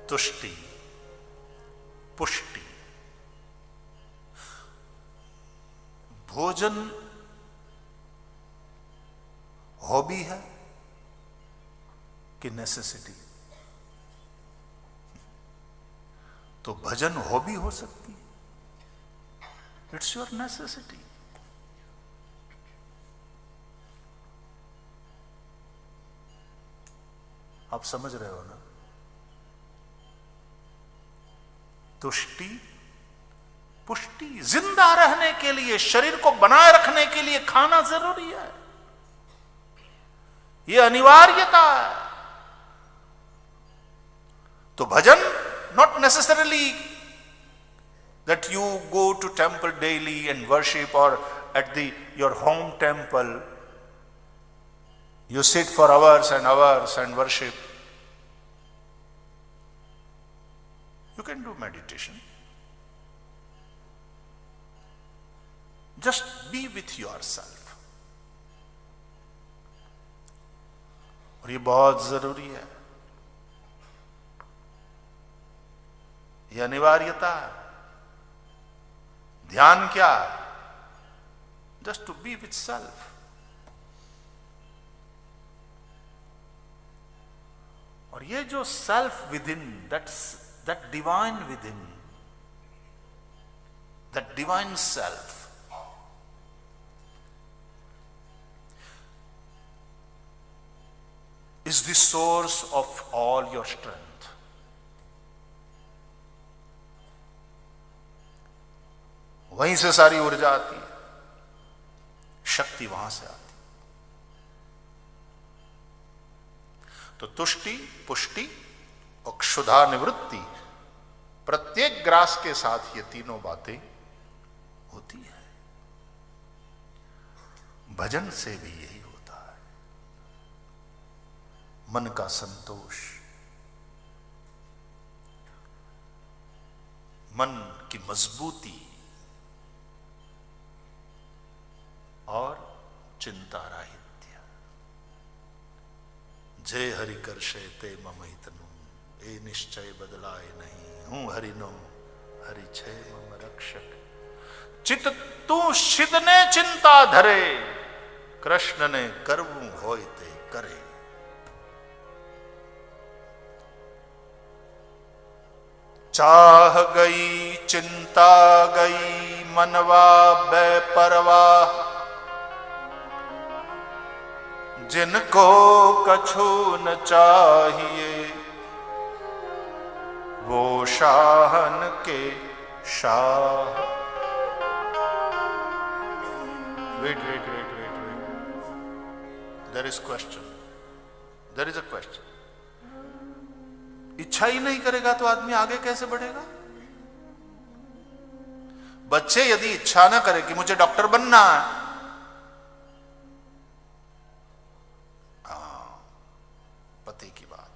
तुष्टि, पुष्टि। भोजन हॉबी है कि नेसेसिटी? तो भजन हॉबी हो सकती है, इट्स योर नेसेसिटी। आप समझ रहे हो ना? तुष्टि, पुष्टि, जिंदा रहने के लिए, शरीर को बनाए रखने के लिए खाना जरूरी है, यह अनिवार्यता है। तो भजन not necessarily that you go to temple daily and worship, or at your home temple you sit for hours and hours and worship. You can do meditation. Just be with yourself. और ये बहुत जरूरी है, ये अनिवार्यता है। ध्यान क्या है? Just to be with self. और ये जो self within, that divine within, that divine self is the source of all your strength. वहीं से सारी ऊर्जा आती है, शक्ति वहां से आती। तो तुष्टि, पुष्टि और क्षुधा निवृत्ति, प्रत्येक ग्रास के साथ ये तीनों बातें होती है। भजन से भी यही होता है, मन का संतोष, मन की मजबूती और चिंता राहित्य। जय हरि करशे ते मम हितनु, ए निश्चय बदलाए नहीं, हूं हरि नो हरि छे मम रक्षक। चित तू शिद ने चिंता धरे, कृष्ण ने करवू होय ते करे। चाह गई चिंता गई मनवा बेपरवाह, जिनको कछु न चाहिए वो शाहन के Shah. Wait. There is question. There is a question. इच्छा ही नहीं करेगा तो आदमी आगे कैसे बढ़ेगा? बच्चे यदि इच्छा ना करे कि मुझे डॉक्टर बनना है, पते की बात,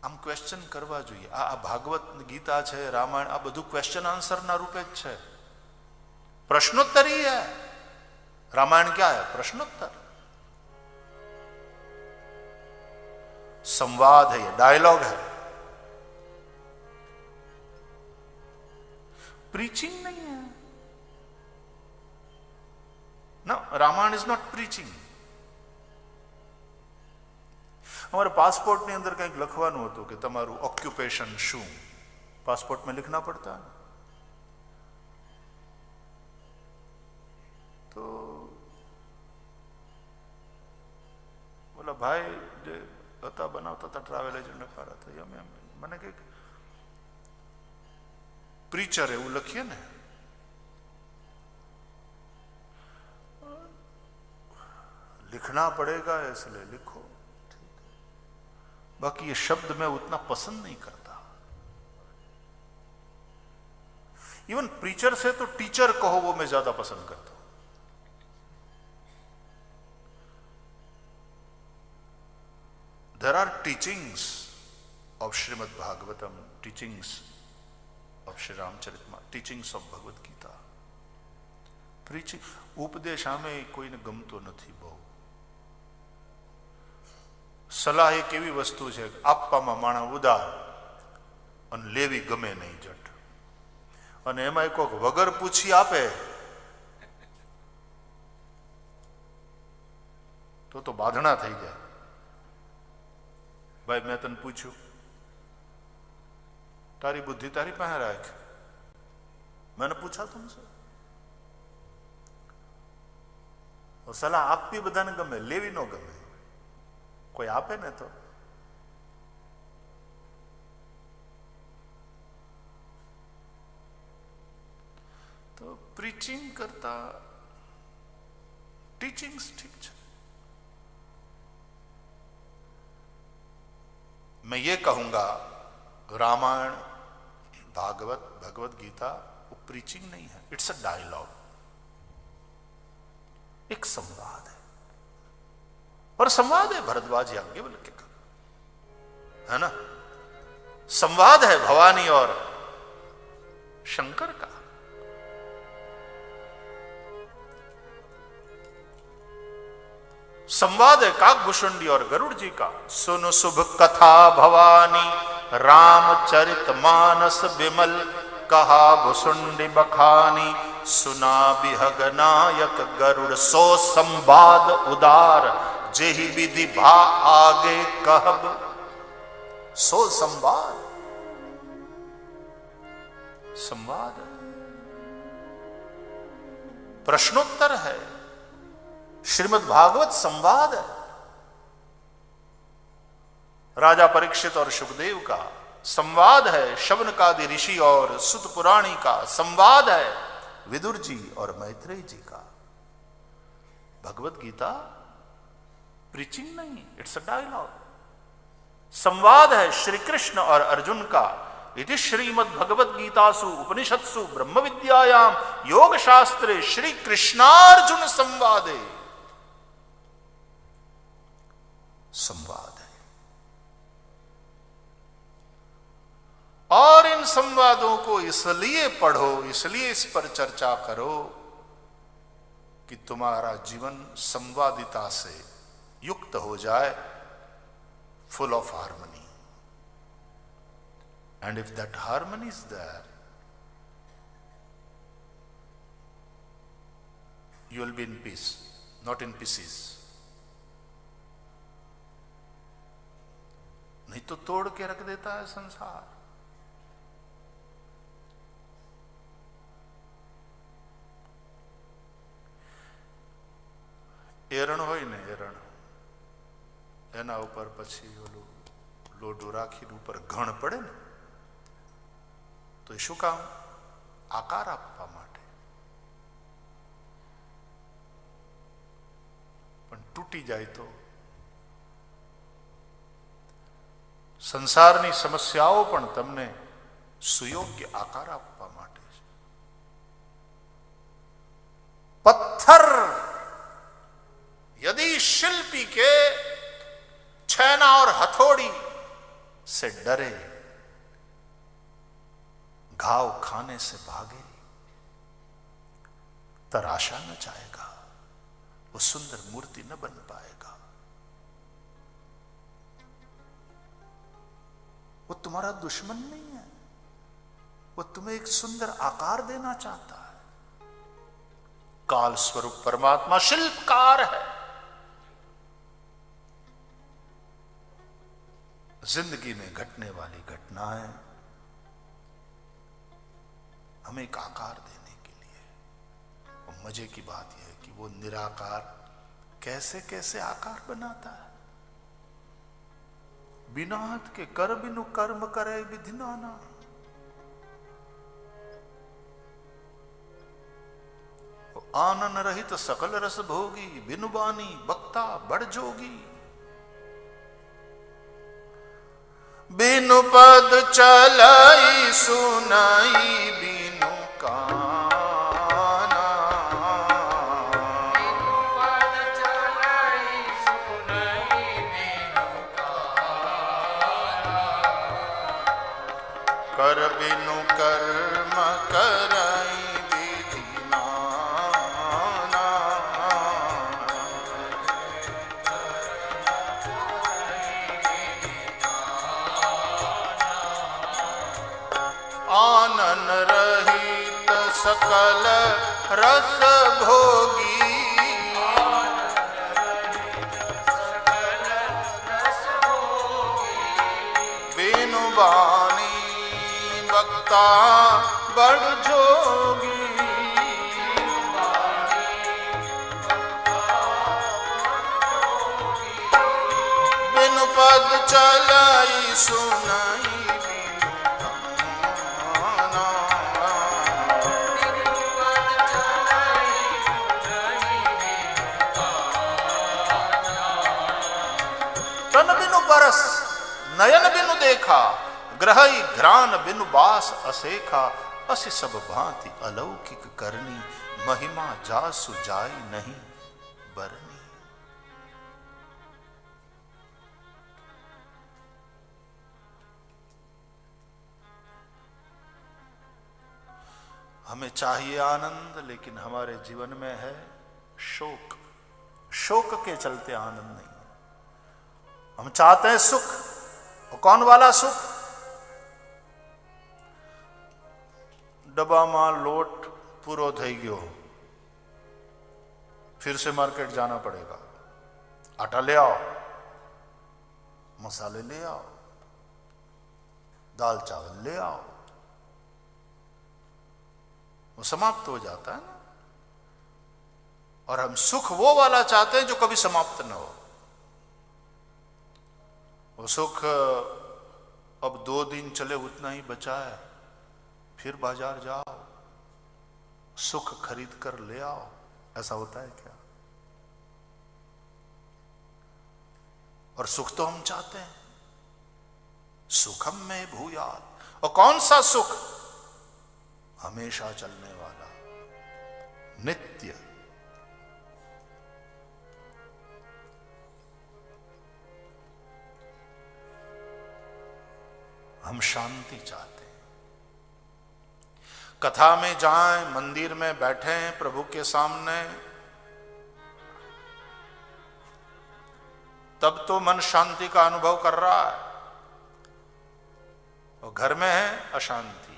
આમ ક્વેશ્ચન કરવા જોઈએ। આ ભાગવત ગીતા છે, રામાયણ, આ બધું ક્વેશ્ચન આન્સર ના રૂપે જ છે, પ્રશ્નોત્તરી है। रामायण क्या है? प्रश्नोत्तर, संवाद है, ये डायलॉग है, प्रीचिंग नहीं है ना। Ramayana is not preaching. हमारे पासपोर्ट ની અંદર કંઈક લખવાનું હતું કે તમારું ઓક્યુપેશન શું, पासपोर्ट में लिखना पड़ता है। तो बोला भाई જે હતા બનાવતા હતા ટ્રાવેલ એજન્ટ ખરા હતા, મને કે પ્રીચર એવું લખીએ ને, लिखना पड़ेगा इसलिए लिखो, बाकी ये शब्द मैं उतना पसंद नहीं करता। इवन प्रीचर से तो टीचर कहो वो मैं ज्यादा पसंद करता हूं। There are teachings of Srimad Bhagavatam, teachings of Shri Ramcharitmanas, teachings of Bhagavad Gita. ઉપદેશ આમે કોઈને ગમતો નથી બહુ, સલાહ એક એવી વસ્તુ છે કે આપવામાં માણસ ઉદાર અને લેવી ગમે નહીં જટ, અને એમાં કોઈક વગર પૂછી આપે તો બાંધણા થઈ જાય. ભાઈ મેં તને પૂછ્યું, તારી બુદ્ધિ તારી પાસે રાખ, मैंने पूछा तुमसे. સલાહ આપવી બધાને ગમે, લેવી ન ગમે. કોઈ આપે ને તો પ્રીચિંગ કરતા ટીચિંગ્સ ઠીક છે. मैं ये कहूंगा रामायण भागवत भगवत गीता वो प्रीचिंग नहीं है, इट्स अ डायलॉग, एक संवाद है. और संवाद है भरद्वाज याज्ञवल्क्य का, है ना. संवाद है भवानी और शंकर का. संवाद है काकभूषुंडी और गरुड़ जी का. सुन शुभ कथा भवानी रामचरित मानस विमल, कहा भुसुंडी बखानी सुना बिहग नायक गरुड़. सो संवाद उदार जेहि विधि भा आगे कहब. सो संवाद, संवाद प्रश्नोत्तर है. श्रीमद् भागवत संवाद है. राजा परीक्षित और सुखदेव का संवाद है. शौनकादि ऋषि और सुत पुराणी का संवाद है. विदुर जी और मैत्रेय जी का. भगवत गीता प्रीचिंग नहीं, इट्स अ डायलॉग. संवाद है श्री कृष्ण और अर्जुन का. इति श्रीमद् भगवत गीतासु उपनिषत्सु ब्रह्म विद्यायाम योग शास्त्रे श्री कृष्णार्जुन संवादे. संवाद है. और इन संवादों को इसलिए पढ़ो, इसलिए इस पर चर्चा करो कि तुम्हारा जीवन संवादिता से युक्त हो जाए, full of harmony. And if that harmony is there, you will be in peace, not in pieces. नहीं तो तोड़ के रख देता है संसार. एरण होय ने एरण, एना ऊपर पछी ओलू लोडू राखी ऊपर घण पड़े ने तो शू काम? आकार आपवा माटे. पण तूटी जाए तो संसारनी समस्याओं पण तमने सुयोग्य आकार आपवा माटे छे. पत्थर यदि शिल्पी के छैना और हथौड़ी से डरे, घाव खाने से भागे, तराशा न जाएगा, वो सुंदर मूर्ति न बन पाएगा. वो तुम्हारा दुश्मन नहीं है, वो तुम्हें एक सुंदर आकार देना चाहता है. काल स्वरूप परमात्मा शिल्पकार है. जिंदगी में घटने वाली घटनाएं हमें एक आकार देने के लिए. और मजे की बात यह है कि वो निराकार कैसे कैसे आकार बनाता है. बिना हाथ के कर बिनु कर्म करे विधि नाना. आनन रहित सकल रस भोगी, बिनु बानी बक्ता बड़ जोगी. बिनु पद चलाई सुनाई बिनु काना. बिनु पद चलाई सुनाई बिनु काना. कर बिनु कर्म कराई विधि नाना. मन रहित सकल रस भोगी। बिनु बानी बक्ता बड़ जोगी। बिनु पद चलाई सुनाई तन बिनु बरस नयन बिनु देखा। ग्रहई घ्राण बिनु बास असेखा। असी सब भांति अलौकिक करनी। महिमा जासु जाई नहीं बरनी। हमें चाहिए आनंद, लेकिन हमारे जीवन में है शोक। शोक के चलते आनंद नहीं। हम चाहते हैं सुख, और कौन वाला सुख? डब्बा में लोट पूरो थई गयो, फिर से मार्केट जाना पड़ेगा। आटा ले आओ, मसाले ले आओ, दाल चावल ले आओ। वो समाप्त हो जाता है ना। और हम सुख वो वाला चाहते हैं जो कभी समाप्त न हो। वो सुख अब 2 दिन चले उतना ही बचा है, फिर बाजार जाओ, सुख खरीद कर ले आओ। ऐसा होता है क्या? और सुख तो हम चाहते हैं, सुखम में भूयात। और कौन सा सुख? हमेशा चलने वाला, नित्य। हम शांति चाहते हैं। कथा में जाएं, मंदिर में बैठें प्रभु के सामने, तब तो मन शांति का अनुभव कर रहा है। और घर में है अशांति।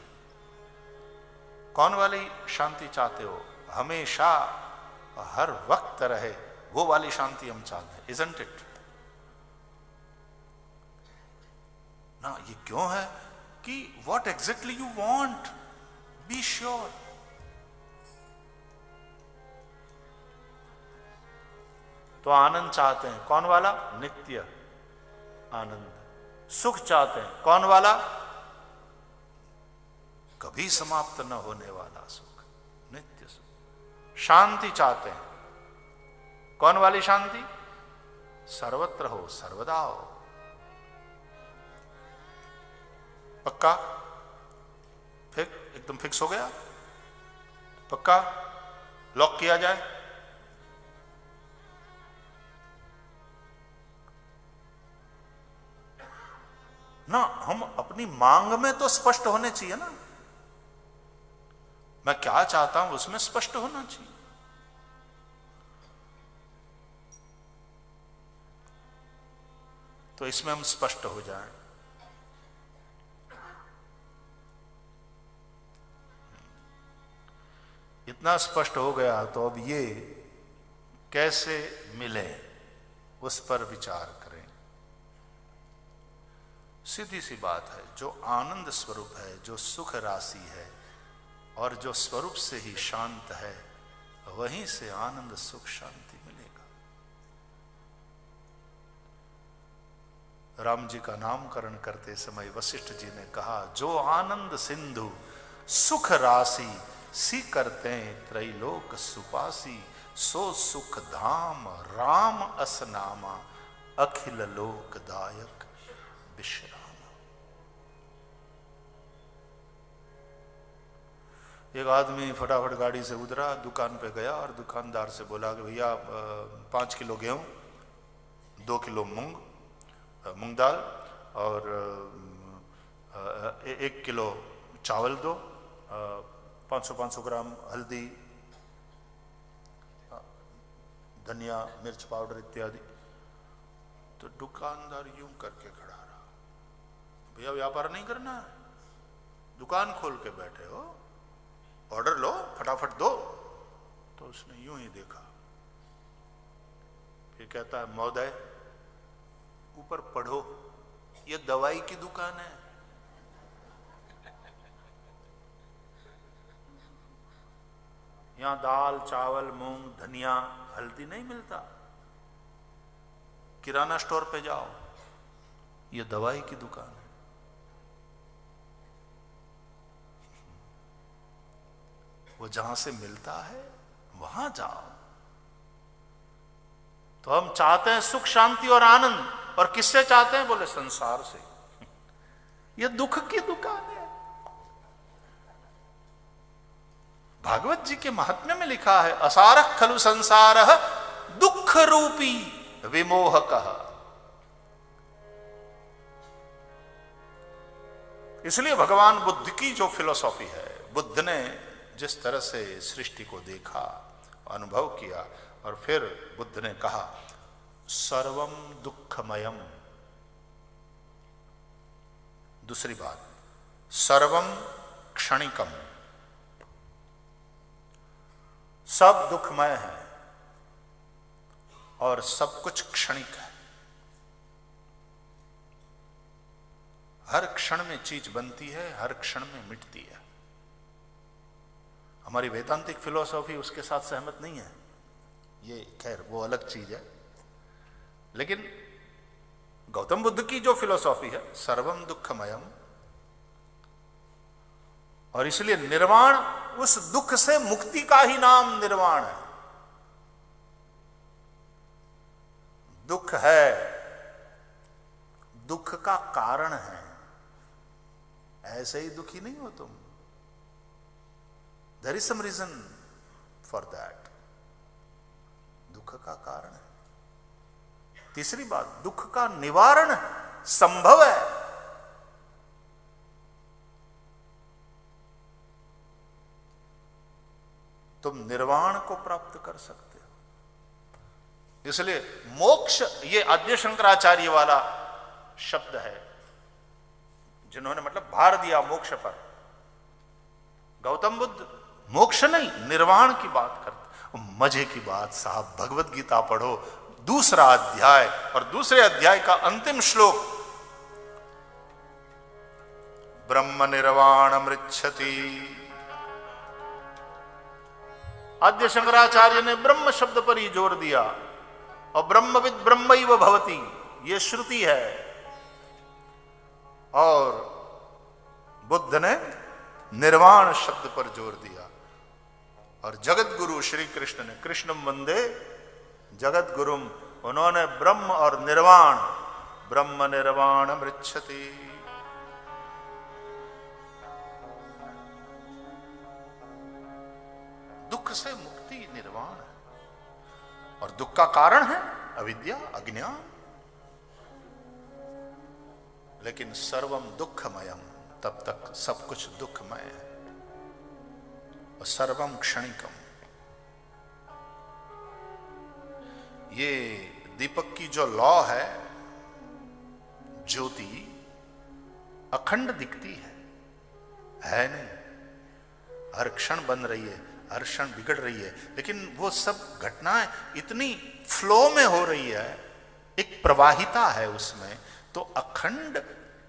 कौन वाली शांति चाहते हो? हमेशा हर वक्त रहे वो वाली शांति हम चाहते हैं। इजंट इट ना? ये क्यों है कि what exactly you want, be sure. तो आनंद चाहते हैं, कौन वाला? नित्य आनंद। सुख चाहते हैं, कौन वाला? कभी समाप्त न होने वाला सुख, नित्य सुख। शांति चाहते हैं, कौन वाली शांति? सर्वत्र हो, सर्वदा हो। पक्का? एकदम फिक्स हो गया? पक्का? लॉक किया जाए? ना, हम अपनी मांग में तो स्पष्ट होने चाहिए ना। मैं क्या चाहता हूं उसमें स्पष्ट होना चाहिए। तो इसमें हम स्पष्ट हो जाएं। इतना स्पष्ट हो गया तो अब ये कैसे मिले उस पर विचार करें। सीधी सी बात है, जो आनंद स्वरूप है, जो सुख राशि है और जो स्वरूप से ही शांत है, वहीं से आनंद सुख शांति मिलेगा। राम जी का नामकरण करते समय वशिष्ठ जी ने कहा, जो आनंद सिंधु सुख राशि सी करते त्रैलोक सुपासी, सो सुख धाम राम असनामा, अखिल लोकदायक विश्राम। एक आदमी फटाफट गाड़ी से उतरा, दुकान पे गया और दुकानदार से बोला कि भैया 5 किलो गेहूं, 2 किलो मूंग दाल और 1 किलो चावल दो, 500 ग्राम हल्दी, धनिया, मिर्च पाउडर इत्यादि। तो दुकानदार यूं करके खड़ा रहा, भैया व्यापार नहीं करना है? दुकान खोल के बैठे हो, ऑर्डर लो, फटाफट दो। तो उसने यूं ही देखा, फिर कहता है महोदय ऊपर पढ़ो, ये दवाई की दुकान है। यहां दाल चावल मूंग धनिया हल्दी नहीं मिलता। किराना स्टोर पे जाओ, ये दवाई की दुकान है। वो जहां से मिलता है वहां जाओ। तो हम चाहते हैं सुख शांति और आनंद, और किससे चाहते हैं? बोले संसार से। यह दुख की दुकान है। भागवत जी के महात्म्य में लिखा है, असारः खलु संसारः दुख रूपी विमोहकः। इसलिए भगवान बुद्ध की जो फिलॉसफी है, बुद्ध ने जिस तरह से सृष्टि को देखा, अनुभव किया, और फिर बुद्ध ने कहा सर्वम दुखमयम। दूसरी बात, सर्वम क्षणिकम, सब दुखमय है और सब कुछ क्षणिक है। हर क्षण में चीज बनती है, हर क्षण में मिटती है। हमारी वेदांतिक फिलॉसफी उसके साथ सहमत नहीं है, ये खैर वो अलग चीज है। लेकिन गौतम बुद्ध की जो फिलॉसफी है, सर्वम दुखमयम, और इसलिए निर्वाण, उस दुख से मुक्ति का ही नाम निर्वाण है। दुख है, दुख का कारण है, ऐसे ही दुखी नहीं हो तुम। There is some reason for that. दुख का कारण है। तीसरी बात, दुख का निवारण संभव है। तुम निर्वाण को प्राप्त कर सकते हो। इसलिए मोक्ष, ये आद्य शंकराचार्य वाला शब्द है, जिन्होंने मतलब भार दिया मोक्ष पर। गौतम बुद्ध मोक्ष नहीं, निर्वाण की बात करते। मजे की बात साहब, भगवत गीता पढ़ो, दूसरा अध्याय और दूसरे अध्याय का अंतिम श्लोक, ब्रह्म निर्वाण मृच्छति। आद्य शंकराचार्य ने ब्रह्म शब्द पर ही जोर दिया, और ब्रह्मविद ब्रह्मैव भवति, यह श्रुति है। और बुद्ध ने निर्वाण शब्द पर जोर दिया। और जगत गुरु श्री कृष्ण ने, कृष्णम वंदे जगत गुरुम, उन्होंने ब्रह्म और निर्वाण, ब्रह्म निर्वाण मृच्छति। दुख से मुक्ति निर्वाण है, और दुख का कारण है अविद्या, अज्ञान। लेकिन सर्वम दुखमयम, तब तक सब कुछ दुखमय है। और सर्वम क्षणिकम, ये दीपक की जो लौ है, ज्योति अखंड दिखती है नहीं। हर क्षण बन रही है, हर क्षण बिगड़ रही है, लेकिन वो सब घटनाएं इतनी फ्लो में हो रही है, एक प्रवाहिता है उसमें, तो अखंड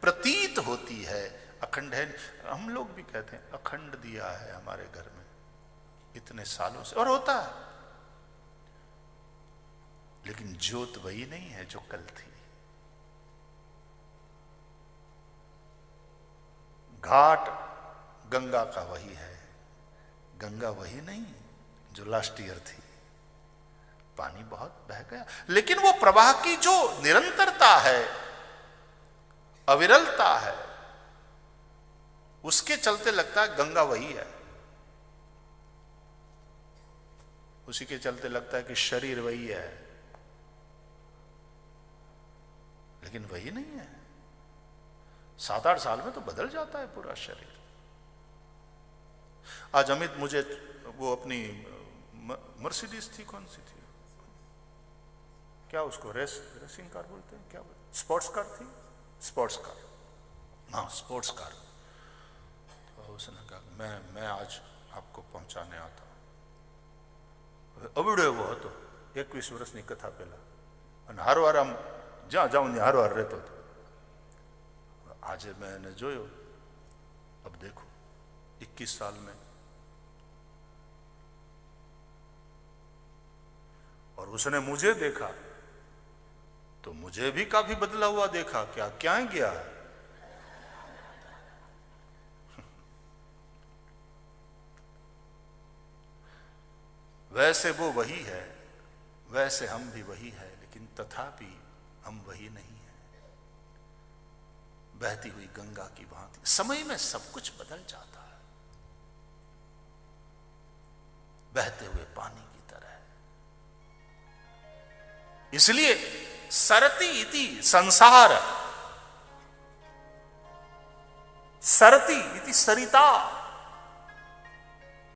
प्रतीत होती है। अखंड है, हम लोग भी कहते हैं अखंड दिया है हमारे घर में इतने सालों से, और होता है, लेकिन ज्योत वही नहीं है जो कल थी। घाट गंगा का वही है, गंगा वही नहीं जो लास्ट ईयर थी। पानी बहुत बह गया, लेकिन वो प्रवाह की जो निरंतरता है, अविरलता है, उसके चलते लगता है गंगा वही है। उसी के चलते लगता है कि शरीर वही है, लेकिन वही नहीं है। 7-8 साल में तो बदल जाता है पूरा शरीर। आज अमित मुझे वो अपनी मर्सिडीज थी, कौन सी थी, क्या उसको रेसिंग कार बोलते हैं, क्या बोलते, स्पोर्ट्स कार थी, स्पोर्ट्स कार, हाँ स्पोर्ट्स कार, और उसने कहा मैं आज आपको पहुंचाने आता हूं। अवड़े वो હતો 21 વર્ષની કથા પહેલા અને હારવાર આમ જ્યાં જાઉં ત્યાં હારવાર રહેતો હતો। આજે मैं એને જોયો, अब देखो 21 साल में, और उसने मुझे देखा तो मुझे भी काफी बदला हुआ देखा। क्या गया? वैसे वो वही है, वैसे हम भी वही है, लेकिन तथापि हम वही नहीं है। बहती हुई गंगा की भांति समय में सब कुछ बदल जाता है, बहते हुए पानी की तरह। इसलिए सरति इति संसार, सरति इति सरिता,